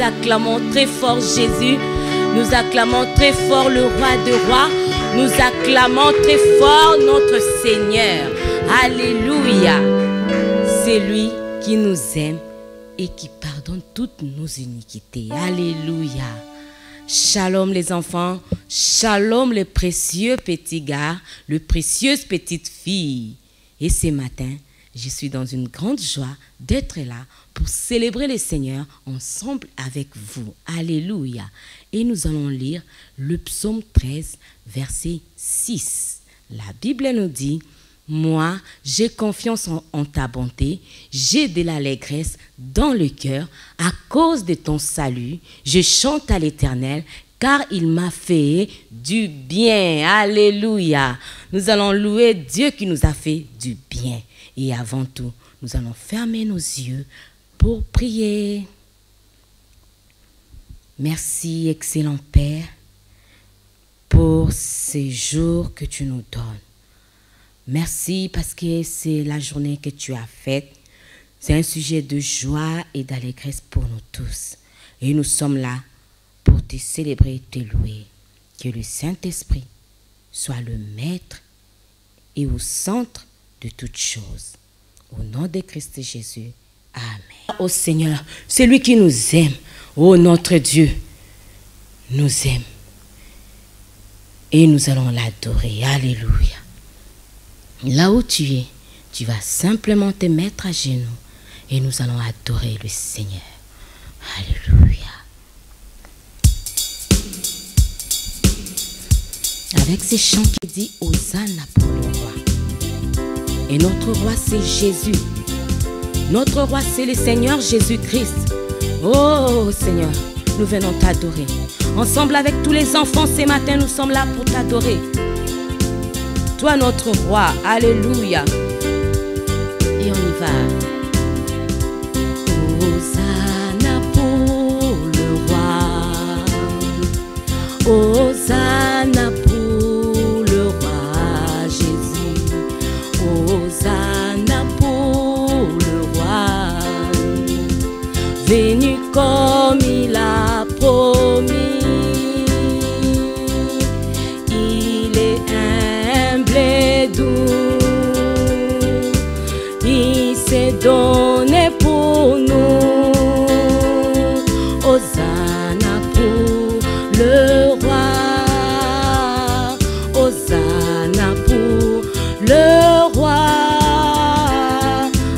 acclamons très fort Jésus. Nous acclamons très fort le roi de rois. Nous acclamons très fort notre Seigneur. Alléluia. C'est lui qui nous aime et qui pardonne toutes nos iniquités. Alléluia. Shalom les enfants. Shalom les précieux petits gars, les précieuses petites filles. Et ce matin, je suis dans une grande joie d'être là pour célébrer le Seigneur ensemble avec vous. Alléluia. Et nous allons lire le psaume 13, verset 6. La Bible nous dit: moi, j'ai confiance en ta bonté, j'ai de l'allégresse dans le cœur à cause de ton salut. Je chante à l'Éternel car il m'a fait du bien. Alléluia. Nous allons louer Dieu qui nous a fait du bien. Et avant tout, nous allons fermer nos yeux pour prier. Merci, excellent Père, pour ces jours que tu nous donnes. Merci parce que c'est la journée que tu as faite. C'est un sujet de joie et d'allégresse pour nous tous. Et nous sommes là pour te célébrer et te louer. Que le Saint-Esprit soit le maître et au centre de toutes choses. Au nom de Christ Jésus. Amen. Ô Seigneur, c'est lui qui nous aime. Ô notre Dieu, nous aime. Et nous allons l'adorer. Alléluia. Là où tu es, tu vas simplement te mettre à genoux et nous allons adorer le Seigneur. Alléluia. Avec ces chants qui dit Hosanna pour le roi. Et notre roi c'est Jésus. Notre roi c'est le Seigneur Jésus-Christ. Oh Seigneur, nous venons t'adorer. Ensemble avec tous les enfants ce matin, nous sommes là pour t'adorer. Toi notre roi, alléluia. Et on y va. Hosanna pour le roi. Hosanna pour le roi Jésus. Hosanna pour le roi. Venu comme il a promis. Il s'est donné pour nous. Hosanna pour le roi. Hosanna pour le roi.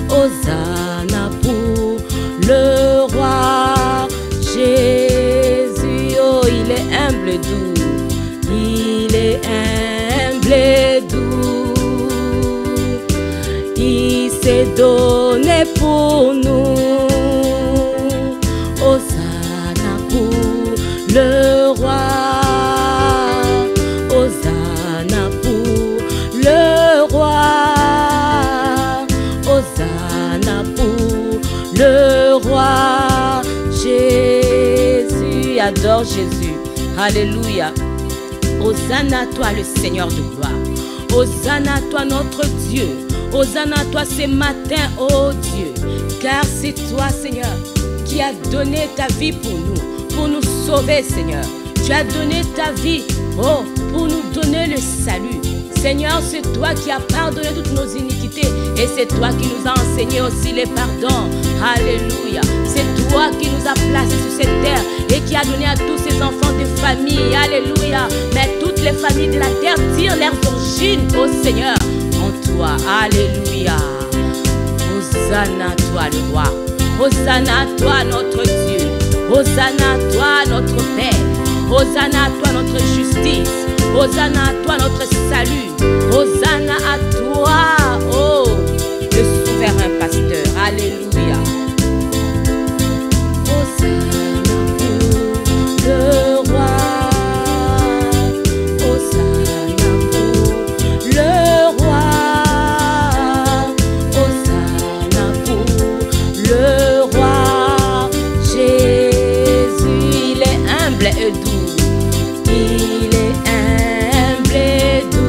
Hosanna pour le roi Jésus. Oh, il est humble et doux. Il est humble et doux. Il s'est donné pour nous. Hosanna pour le roi. Hosanna pour le roi. Hosanna pour le roi Jésus. Adore Jésus. Alléluia. Hosanna à toi le Seigneur de gloire. Hosanna à toi notre Dieu. Hosanna à toi ce matin, oh Dieu. Car c'est toi Seigneur qui as donné ta vie pour nous sauver Seigneur. Tu as donné ta vie, oh, pour nous donner le salut. Seigneur, c'est toi qui as pardonné toutes nos iniquités. Et c'est toi qui nous as enseigné aussi les pardons. Alléluia. C'est toi qui nous as placés sur cette terre et qui a donné à tous ces enfants des familles. Alléluia. Mais toutes les familles de la terre tirent leurs origines, oh Seigneur, en toi. Alléluia. Hosanna à toi le roi. Hosanna à toi notre Dieu. Hosanna à toi notre Père. Hosanna à toi notre justice. Hosanna à toi notre salut. Hosanna à toi, oh, le souverain pasteur. Alléluia. Hosanna pour le roi. Hosanna pour le roi. Hosanna pour le roi Jésus. Il est humble et doux. Il est humble et doux.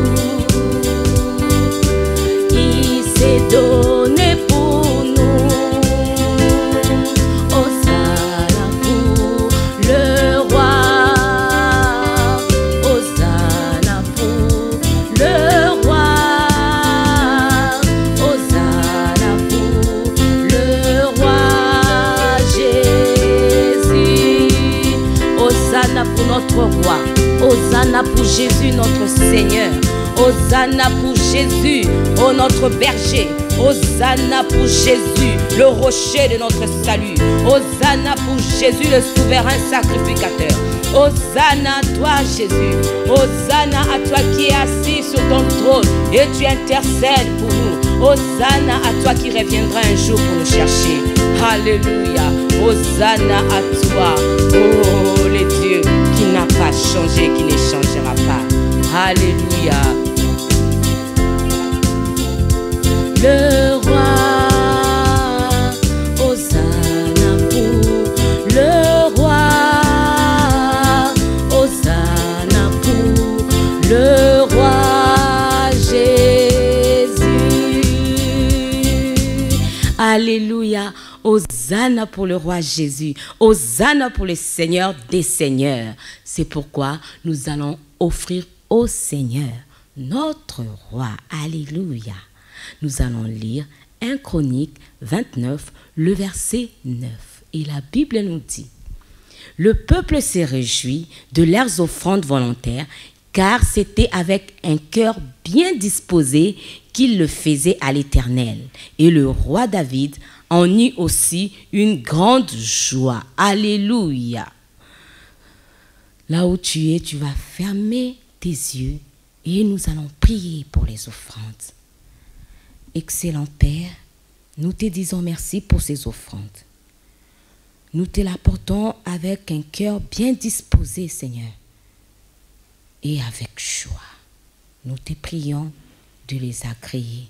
pour Jésus notre Seigneur. Hosanna pour Jésus, ô notre berger. Hosanna pour Jésus, le rocher de notre salut. Hosanna pour Jésus, le souverain sacrificateur. Hosanna à toi Jésus. Hosanna à toi qui es assis sur ton trône et tu intercèdes pour nous. Hosanna à toi qui reviendra un jour pour nous chercher. Alléluia. Hosanna à toi, oh le Dieu qui n'a pas changé, qui ne changera pas. Alléluia. Le roi, Hosanna pour le roi, Hosanna pour le roi Jésus. Alléluia. Hosanna pour le roi Jésus. Hosanna pour le Seigneur des Seigneurs. C'est pourquoi nous allons offrir au Seigneur notre roi. Alléluia. Nous allons lire 1 Chronique 29, le verset 9. Et la Bible nous dit: le peuple s'est réjoui de leurs offrandes volontaires, car c'était avec un cœur bien disposé qu'ils le faisaient à l'Éternel. Et le roi David en eut aussi une grande joie. Alléluia. Là où tu es, tu vas fermer tes yeux et nous allons prier pour les offrandes. Excellent Père, nous te disons merci pour ces offrandes. Nous te l'apportons avec un cœur bien disposé, Seigneur, et avec joie. Nous te prions de les agréer.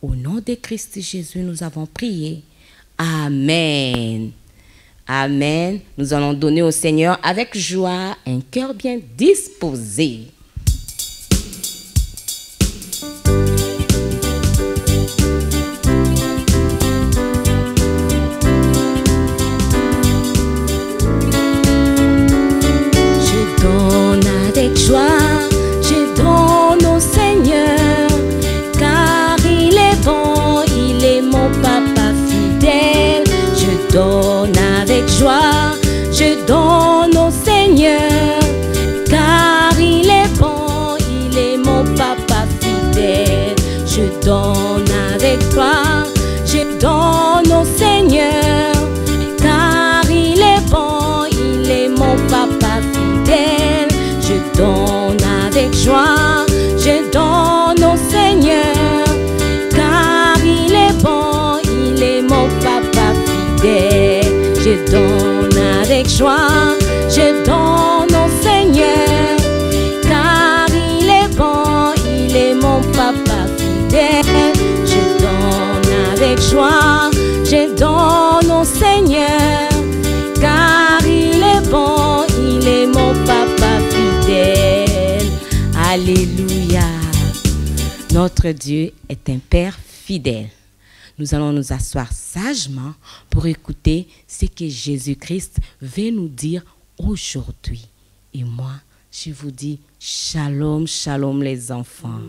Au nom de Christ Jésus, nous avons prié. Amen. Amen. Nous allons donner au Seigneur avec joie un cœur bien disposé. Je donne avec joie, je donne au Seigneur, car il est bon, il est mon papa fidèle. Je donne avec joie, je donne au Seigneur, car il est bon, il est mon papa fidèle. Je donne avec joie, je donne au Seigneur, car il est bon, il est mon papa fidèle. Je donne avec joie, je donne au Seigneur, car il est bon, il est mon papa fidèle. Je donne avec joie, je donne au Seigneur, car il est bon, il est mon papa fidèle. Je donne avec joie, je donne au Seigneur, car il est bon, il est mon papa fidèle. Alléluia. Notre Dieu est un Père fidèle. Nous allons nous asseoir sagement pour écouter ce que Jésus-Christ veut nous dire aujourd'hui. Et moi, je vous dis shalom, shalom les enfants.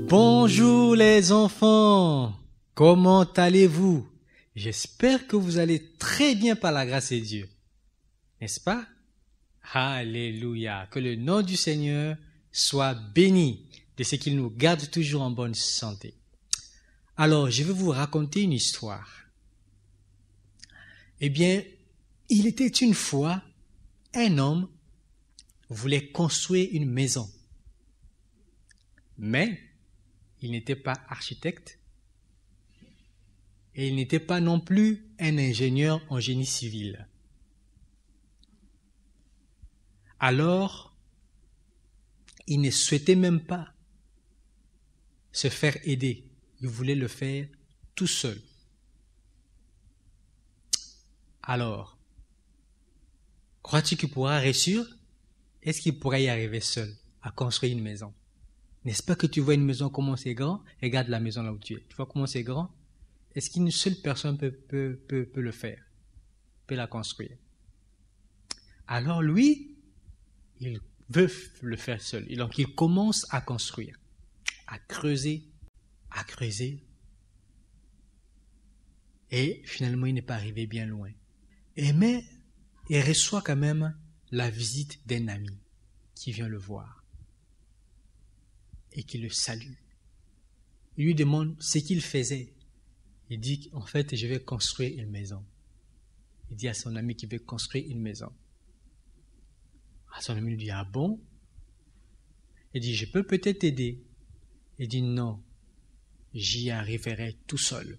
Bonjour les enfants, comment allez-vous? J'espère que vous allez très bien par la grâce de Dieu, n'est-ce pas? Alléluia, que le nom du Seigneur soit béni de ce qu'il nous garde toujours en bonne santé. Alors, je vais vous raconter une histoire. Eh bien, il était une fois, un homme voulait construire une maison, mais il n'était pas architecte et il n'était pas non plus un ingénieur en génie civil. Alors, il ne souhaitait même pas se faire aider. Il voulait le faire tout seul. Alors, crois-tu qu'il pourra réussir? Est-ce qu'il pourra y arriver seul à construire une maison? N'est-ce pas que tu vois une maison comment c'est grand? Regarde la maison là où tu es. Tu vois comment c'est grand? Est-ce qu'une seule personne peut le faire? Peut la construire? Alors lui, il veut le faire seul. Et donc il commence à construire, à creuser, Et finalement, il n'est pas arrivé bien loin. Mais il reçoit quand même la visite d'un ami qui vient le voir et qui le salue. Il lui demande ce qu'il faisait. Il dit, en fait, je vais construire une maison. Il dit à son ami qu'il veut construire une maison. Son ami lui dit, ah bon? Il dit, je peux peut-être t'aider. Il dit, non, j'y arriverai tout seul.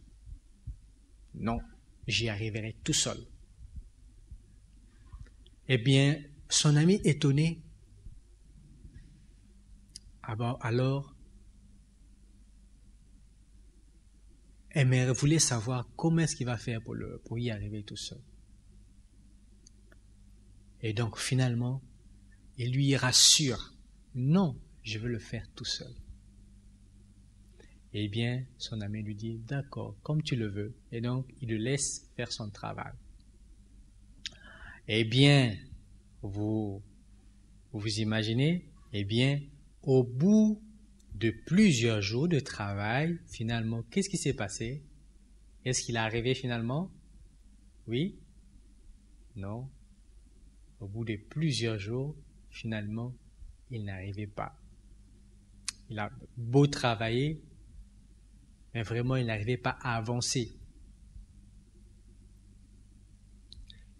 Non, j'y arriverai tout seul. Eh bien, son ami étonné, alors, voulait savoir comment est-ce qu'il va faire pour y arriver tout seul. Et donc, finalement, il lui rassure, non, je veux le faire tout seul. Eh bien, son ami lui dit, d'accord, comme tu le veux. Et donc, il le laisse faire son travail. Eh bien, vous imaginez, eh bien, au bout de plusieurs jours de travail, finalement, qu'est-ce qui s'est passé? Est-ce qu'il est arrivé finalement? Oui? Non? Au bout de plusieurs jours, finalement, il n'arrivait pas. Il a beau travailler, mais vraiment, il n'arrivait pas à avancer.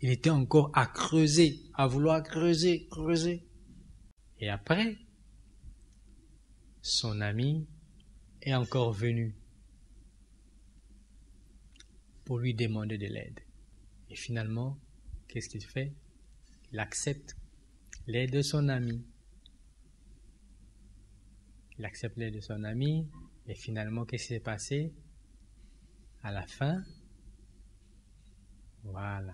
Il était encore à creuser, à vouloir creuser. Et après, son ami est encore venu pour lui demander de l'aide. Et finalement, qu'est-ce qu'il fait? Il accepte l'aide de son ami. Il accepte l'aide de son ami. Et finalement, qu'est-ce qui s'est passé? À la fin, voilà.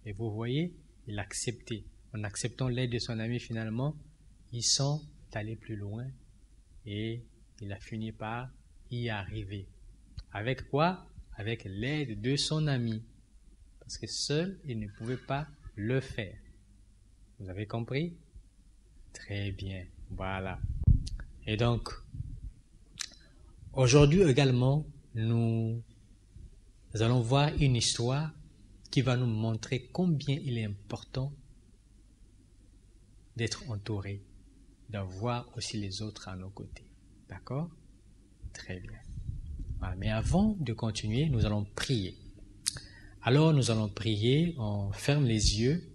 Et vous voyez, il a accepté. En acceptant l'aide de son ami, finalement, ils sont allés plus loin et il a fini par y arriver. Avec quoi? Avec l'aide de son ami. Parce que seul, il ne pouvait pas le faire. Vous avez compris? Très bien. Voilà. Et donc, aujourd'hui également, nous allons voir une histoire qui va nous montrer combien il est important d'être entouré, d'avoir aussi les autres à nos côtés. D'accord? Très bien. Voilà. Mais avant de continuer, nous allons prier. Alors, nous allons prier, on ferme les yeux.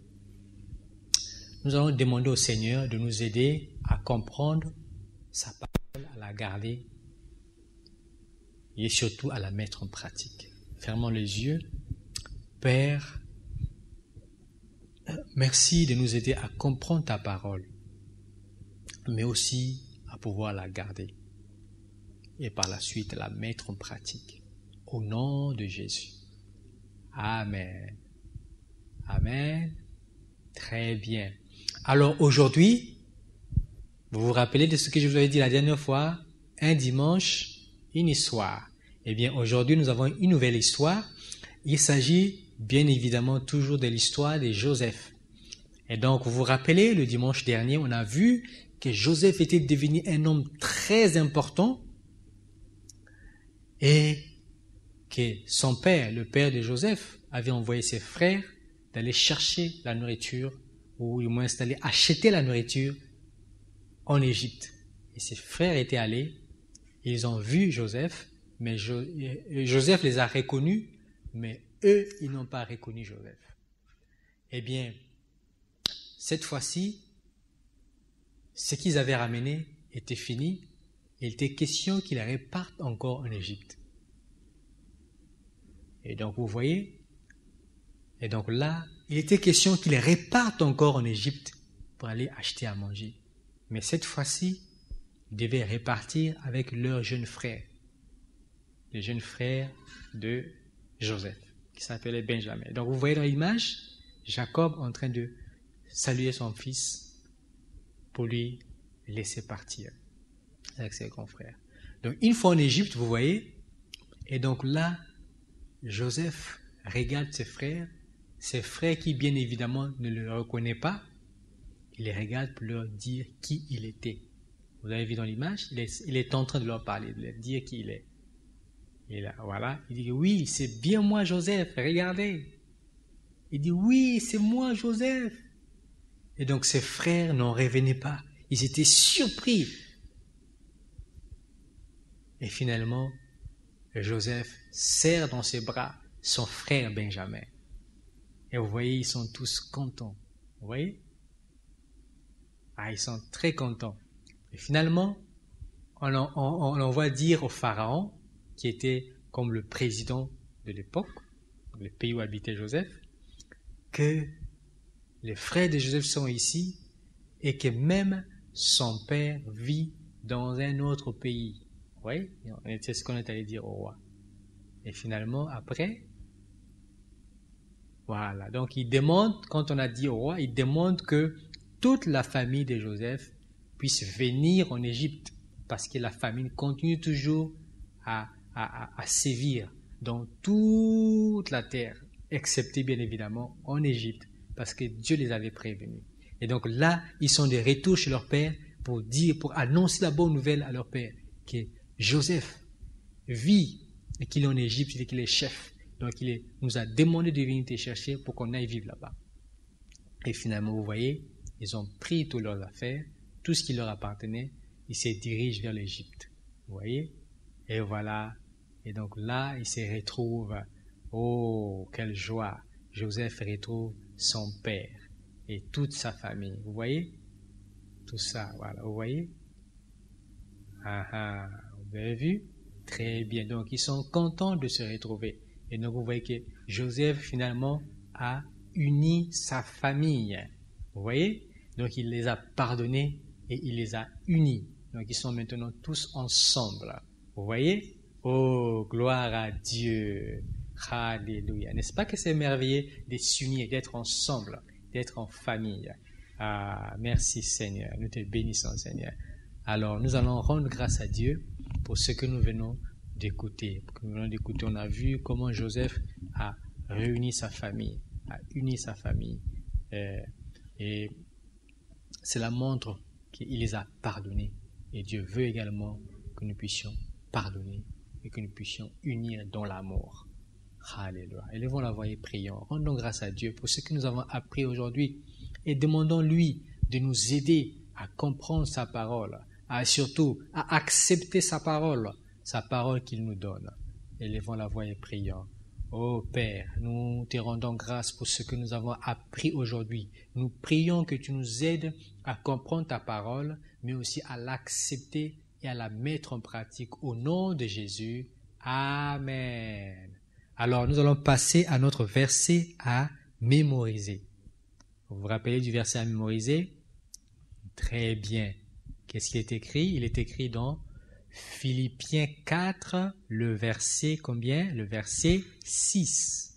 Nous allons demander au Seigneur de nous aider à comprendre sa parole, à la garder et surtout à la mettre en pratique. Fermons les yeux. Père, merci de nous aider à comprendre ta parole, mais aussi à pouvoir la garder et par la suite la mettre en pratique. Au nom de Jésus. Amen. Amen. Très bien. Alors aujourd'hui, vous vous rappelez de ce que je vous avais dit la dernière fois? Un dimanche, une histoire. Eh bien, aujourd'hui, nous avons une nouvelle histoire. Il s'agit bien évidemment toujours de l'histoire de Joseph. Et donc, vous vous rappelez, le dimanche dernier, on a vu que Joseph était devenu un homme très important et que son père, le père de Joseph, avait envoyé ses frères d'aller chercher la nourriture ou du moins d'aller acheter la nourriture en Égypte. Et ses frères étaient allés, ils ont vu Joseph, mais Joseph les a reconnus, mais eux, ils n'ont pas reconnu Joseph. Eh bien, cette fois-ci, ce qu'ils avaient ramené était fini. Il était question qu'ils repartent encore en Égypte. Et donc, vous voyez, et donc là, il était question qu'ils repartent encore en Égypte pour aller acheter à manger. Mais cette fois-ci, ils devaient repartir avec leur jeune frère, le jeune frère de Joseph, qui s'appelait Benjamin. Donc vous voyez dans l'image, Jacob en train de saluer son fils pour lui laisser partir avec ses grands frères. Donc une fois en Égypte, vous voyez, et donc là, Joseph regarde ses frères qui bien évidemment ne le reconnaissent pas, il les regarde pour leur dire qui il était. Vous avez vu dans l'image, il est en train de leur parler, de leur dire qui il est. Et là, voilà, il dit, oui, c'est bien moi, Joseph, regardez. Il dit, oui, c'est moi, Joseph. Et donc, ses frères n'en revenaient pas. Ils étaient surpris. Et finalement, Joseph serre dans ses bras son frère Benjamin. Et vous voyez, ils sont tous contents. Vous voyez? Ils sont très contents. Et finalement, on l'envoie dire au pharaon, qui était comme le président de l'époque, le pays où habitait Joseph, que les frères de Joseph sont ici et que même son père vit dans un autre pays. Vous voyez? C'est ce qu'on est allé dire au roi. Et finalement, après, voilà. Donc, il demande, quand on a dit au roi, il demande que toute la famille de Joseph puisse venir en Égypte parce que la famine continue toujours à sévir dans toute la terre, excepté bien évidemment en Égypte, parce que Dieu les avait prévenus. Et donc là, ils sont de retour chez leur père pour annoncer la bonne nouvelle à leur père, que Joseph vit et qu'il est en Égypte et qu'il est chef. Donc il nous a demandé de venir te chercher pour qu'on aille vivre là-bas. Et finalement, vous voyez, ils ont pris toutes leurs affaires, tout ce qui leur appartenait, ils se dirigent vers l'Égypte. Vous voyez? Et voilà. Et donc là, ils se retrouvent. Oh, quelle joie! Joseph retrouve son père et toute sa famille. Vous voyez? Tout ça, voilà. Vous voyez? Vous avez vu? Très bien. Donc, ils sont contents de se retrouver. Et donc, vous voyez que Joseph, finalement, a uni sa famille. Vous voyez? Donc, il les a pardonnés et il les a unis. Donc, ils sont maintenant tous ensemble. Vous voyez? Oh, gloire à Dieu. Alléluia. N'est-ce pas que c'est merveilleux de s'unir, d'être ensemble, d'être en famille? Merci Seigneur. Nous te bénissons Seigneur. Alors, nous allons rendre grâce à Dieu pour ce que nous venons d'écouter. On a vu comment Joseph a réuni sa famille, a uni sa famille. Et cela montre qu'il les a pardonnés. Et Dieu veut également que nous puissions pardonner et que nous puissions unir dans l'amour. Alléluia. Élevons la voix et prions. Rendons grâce à Dieu pour ce que nous avons appris aujourd'hui et demandons-lui de nous aider à comprendre sa parole, surtout à accepter sa parole qu'il nous donne. Élevons la voix et prions. Ô Père, nous te rendons grâce pour ce que nous avons appris aujourd'hui. Nous prions que tu nous aides à comprendre ta parole, mais aussi à l'accepter et à la mettre en pratique au nom de Jésus. Amen. Alors, nous allons passer à notre verset à mémoriser. Vous vous rappelez du verset à mémoriser? Très bien. Qu'est-ce qui est écrit? Il est écrit dans Philippiens 4, le verset combien? Le verset 6.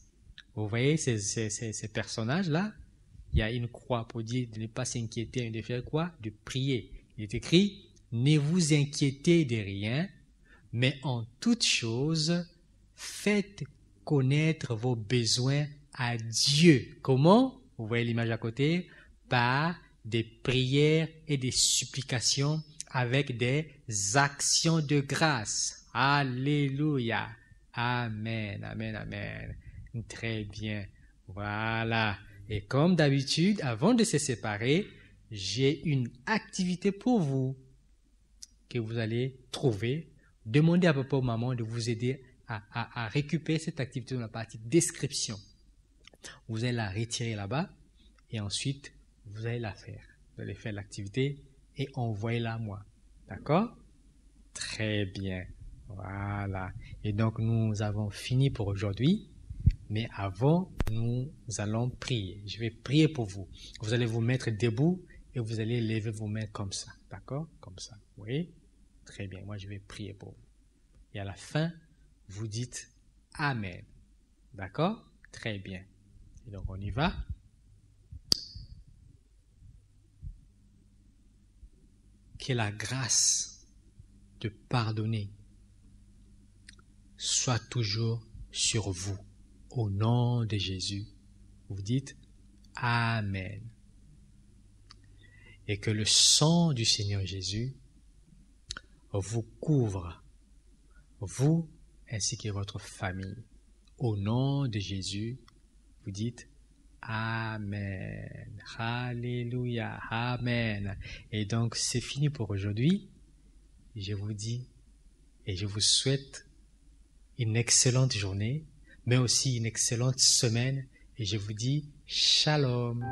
Vous voyez ces personnages-là? Il y a une croix pour dire de ne pas s'inquiéter, de faire quoi? De prier. Il est écrit, ne vous inquiétez de rien, mais en toute chose, faites connaître vos besoins à Dieu. Comment? Vous voyez l'image à côté? Par des prières et des supplications avec des actions de grâce. Alléluia. Amen, amen, amen. Très bien. Voilà. Et comme d'habitude, avant de se séparer, j'ai une activité pour vous que vous allez trouver. Demandez à papa ou maman de vous aider à récupérer cette activité dans la partie description. Vous allez la retirer là-bas et ensuite, vous allez la faire. Vous allez faire l'activité et envoyez-la à moi. D'accord? Très bien. Voilà. Et donc, nous avons fini pour aujourd'hui. Mais avant, nous allons prier. Je vais prier pour vous. Vous allez vous mettre debout et vous allez lever vos mains comme ça. D'accord? Comme ça. Oui? Très bien. Moi, je vais prier pour vous. Et à la fin, vous dites Amen. D'accord? Très bien. Et donc, on y va. Que la grâce de pardonner soit toujours sur vous. Au nom de Jésus, vous dites Amen. Et que le sang du Seigneur Jésus vous couvre, vous ainsi que votre famille. Au nom de Jésus, vous dites Amen. Alléluia. Amen. Et donc, c'est fini pour aujourd'hui. Je vous dis et je vous souhaite une excellente journée, mais aussi une excellente semaine. Et je vous dis Shalom.